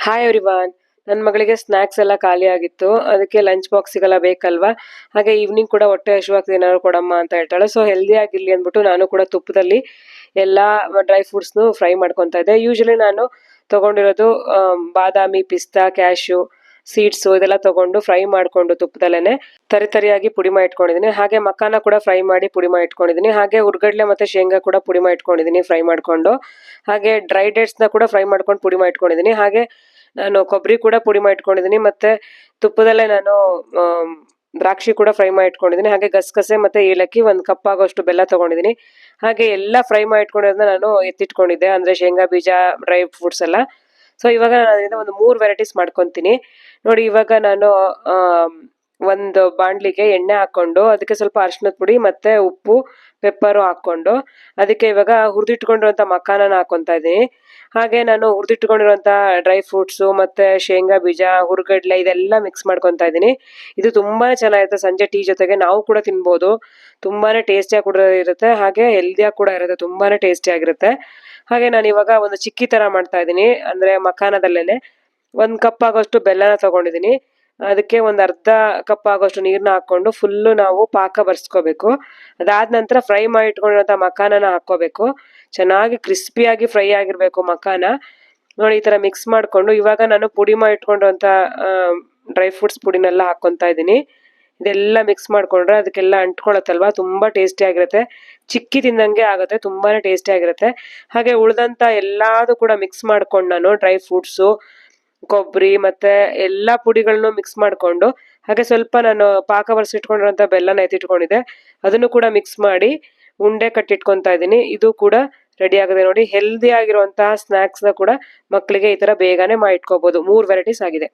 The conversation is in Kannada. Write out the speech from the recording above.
Hi everyone. ನನ್ನ ಮಗಳಿಗೆ ಸ್ನ್ಯಾಕ್ಸ್ ಎಲ್ಲ ಖಾಲಿ ಆಗಿತ್ತು. ಅದಕ್ಕೆ ಲಂಚ್ ಬಾಕ್ಸಿಗೆಲ್ಲ ಬೇಕಲ್ವಾ, ಹಾಗೆ ಈವ್ನಿಂಗ್ ಕೂಡ ಹೊಟ್ಟೆ ಹಸಿವಾಗ್ತದೆ ಏನಾದ್ರು ಕೊಡಮ್ಮ ಅಂತ ಹೇಳ್ತಾಳೆ. ಸೊ ಹೆಲ್ದಿ ಆಗಿರ್ಲಿ ಅಂದ್ಬಿಟ್ಟು ನಾನು ಕೂಡ ತುಪ್ಪದಲ್ಲಿ ಎಲ್ಲ ಡ್ರೈ ಫ್ರೂಟ್ಸ್ನು ಫ್ರೈ ಮಾಡ್ಕೊತಾ ಇದ್ದೆ. ಯೂಶಲಿ ನಾನು ತಗೊಂಡಿರೋದು ಬಾದಾಮಿ, ಪಿಸ್ತಾ, ಕ್ಯಾಶು, ಸೀಡ್ಸು ಇದೆಲ್ಲ ತಗೊಂಡು ಫ್ರೈ ಮಾಡಿಕೊಂಡು ತುಪ್ಪದಲ್ಲೇ ತರಿಯಾಗಿ ಪುಡಿ ಮಾಡಿ ಇಟ್ಕೊಂಡಿದ್ದೀನಿ. ಹಾಗೆ ಮಕಾನ ಕೂಡ ಫ್ರೈ ಮಾಡಿ ಪುಡಿ ಮಾಡಿ ಇಟ್ಕೊಂಡಿದ್ದೀನಿ. ಹಾಗೆ ಹುರ್ಗಡ್ಲೆ ಮತ್ತೆ ಶೇಂಗಾ ಕೂಡ ಪುಡಿ ಮಾಡಿ ಇಟ್ಕೊಂಡಿದ್ದೀನಿ ಫ್ರೈ ಮಾಡಿಕೊಂಡು. ಹಾಗೆ ಡ್ರೈ ಡೇಟ್ಸ್ನ ಕೂಡ ಫ್ರೈ ಮಾಡ್ಕೊಂಡು ಪುಡಿ ಮಾಡಿ ಇಟ್ಕೊಂಡಿದ್ದೀನಿ. ಹಾಗೆ ನಾನು ಕೊಬ್ಬರಿ ಕೂಡ ಪುಡಿ ಮಾಡಿ ಇಟ್ಕೊಂಡಿದ್ದೀನಿ. ಮತ್ತೆ ತುಪ್ಪದಲ್ಲೇ ನಾನು ದ್ರಾಕ್ಷಿ ಕೂಡ ಫ್ರೈ ಮಾಡಿ ಇಟ್ಕೊಂಡಿದ್ದೀನಿ. ಹಾಗೆ ಗಸಗಸೆ ಮತ್ತೆ ಏಲಕ್ಕಿ 1 ಕಪ್ ಆಗೋಷ್ಟು ಬೆಲ್ಲ ತಗೊಂಡಿದ್ದೀನಿ. ಹಾಗೆ ಎಲ್ಲ ಫ್ರೈ ಮಾಡಿ ಇಟ್ಕೊಂಡಿರೋದನ್ನ ನಾನು ಎತ್ತಿಟ್ಕೊಂಡಿದ್ದೆ, ಅಂದ್ರೆ ಶೇಂಗಾ ಬೀಜ, ಡ್ರೈ ಫ್ರೂಟ್ಸ್ ಎಲ್ಲ. ಸೊ ಇವಾಗ ನಾನು ಅದರಿಂದ ಒಂದು 3 ವೆರೈಟೀಸ್ ಮಾಡ್ಕೊತೀನಿ ನೋಡಿ. ಇವಾಗ ನಾನು ಒಂದು ಬಾಣಲಿಗೆ ಎಣ್ಣೆ ಹಾಕೊಂಡು ಅದಕ್ಕೆ ಸ್ವಲ್ಪ ಅರಿಶಿನದ ಪುಡಿ ಮತ್ತೆ ಉಪ್ಪು, ಪೆಪ್ಪರು ಹಾಕೊಂಡು ಅದಕ್ಕೆ ಇವಾಗ ಹುರಿದಿಟ್ಕೊಂಡಿರುವಂಥ ಮಕಾನನ ಹಾಕೊತಾ ಇದ್ದೀನಿ. ಹಾಗೆ ನಾನು ಹುರಿದಿಟ್ಕೊಂಡಿರುವಂಥ ಡ್ರೈ ಫ್ರೂಟ್ಸು ಮತ್ತೆ ಶೇಂಗಾ ಬೀಜ, ಹುರ್ಗಡ್ಲೆ ಇದೆಲ್ಲ ಮಿಕ್ಸ್ ಮಾಡ್ಕೊತಾ ಇದ್ದೀನಿ. ಇದು ತುಂಬಾ ಚೆನ್ನಾಗಿರುತ್ತೆ. ಸಂಜೆ ಟೀ ಜೊತೆಗೆ ನಾವು ಕೂಡ ತಿನ್ಬೋದು. ತುಂಬಾನೇ ಟೇಸ್ಟಿಯಾಗಿ ಕೂಡ ಇರುತ್ತೆ, ಹಾಗೆ ಹೆಲ್ದಿಯಾಗಿ ಕೂಡ ಇರುತ್ತೆ. ತುಂಬಾನೇ ಟೇಸ್ಟಿಯಾಗಿರುತ್ತೆ. ಹಾಗೆ ನಾನು ಇವಾಗ ಒಂದು ಚಿಕ್ಕಿ ತರ ಮಾಡ್ತಾ ಇದ್ದೀನಿ, ಅಂದ್ರೆ ಮಕಾನದಲ್ಲೇನೆ 1 ಕಪ್ ಆಗೋಷ್ಟು ಬೆಲ್ಲನ ತಗೊಂಡಿದ್ದೀನಿ. ಅದಕ್ಕೆ ಒಂದು ಅರ್ಧ ಕಪ್ ಆಗೋಷ್ಟು ನೀರನ್ನ ಹಾಕೊಂಡು ಫುಲ್ಲು ನಾವು ಪಾಕ ಬರ್ಸ್ಕೋಬೇಕು. ಅದಾದ ನಂತರ ಫ್ರೈ ಮಾಡಿ ಇಟ್ಕೊಂಡಿರೋಂಥ ಮಕಾನನ ಹಾಕೋಬೇಕು. ಚೆನ್ನಾಗಿ ಕ್ರಿಸ್ಪಿಯಾಗಿ ಫ್ರೈ ಆಗಿರ್ಬೇಕು ಮಕಾನ ನೋಡಿ. ಈ ತರ ಮಿಕ್ಸ್ ಮಾಡ್ಕೊಂಡು ಇವಾಗ ನಾನು ಪುಡಿ ಮಾಡಿ ಇಟ್ಕೊಂಡಿರೋಂಥ ಡ್ರೈ ಫ್ರೂಟ್ಸ್ ಪುಡಿನೆಲ್ಲ ಹಾಕೊತಾ ಇದ್ದೀನಿ. ಇದೆಲ್ಲ ಮಿಕ್ಸ್ ಮಾಡ್ಕೊಂಡ್ರೆ ಅದಕ್ಕೆಲ್ಲ ಅಂಟ್ಕೊಳತ್ತಲ್ವಾ, ತುಂಬಾ ಟೇಸ್ಟಿ ಆಗಿರುತ್ತೆ. ಚಿಕ್ಕಿ ತಿಂದಂಗೆ ಆಗುತ್ತೆ, ತುಂಬಾನೇ ಟೇಸ್ಟಿ ಆಗಿರುತ್ತೆ. ಹಾಗೆ ಉಳ್ದಂತ ಎಲ್ಲಾದು ಕೂಡ ಮಿಕ್ಸ್ ಮಾಡ್ಕೊಂಡು ನಾನು ಡ್ರೈ ಫ್ರೂಟ್ಸು, ಕೊಬ್ಬರಿ ಮತ್ತೆ ಎಲ್ಲಾ ಪುಡಿಗಳನ್ನು ಮಿಕ್ಸ್ ಮಾಡ್ಕೊಂಡು, ಹಾಗೆ ಸ್ವಲ್ಪ ನಾನು ಪಾಕ ಬರ್ಸಿಟ್ಕೊಂಡಿರೋಂಥ ಬೆಲ್ಲನ ಎತ್ತಿಟ್ಕೊಂಡಿದ್ದೆ, ಅದನ್ನು ಕೂಡ ಮಿಕ್ಸ್ ಮಾಡಿ ಉಂಡೆ ಕಟ್ಟಿಟ್ಕೊತಾ ಇದ್ದೀನಿ. ಇದು ಕೂಡ ರೆಡಿ ಆಗಿದೆ ನೋಡಿ. ಹೆಲ್ದಿ ಆಗಿರುವಂತಹ ಸ್ನ್ಯಾಕ್ಸ್ನ ಕೂಡ ಮಕ್ಕಳಿಗೆ ಈ ತರ ಬೇಗನೆ ಮಾಡಿ ಇಟ್ಕೋಬಹುದು. 3 ವೆರೈಟೀಸ್ ಆಗಿದೆ.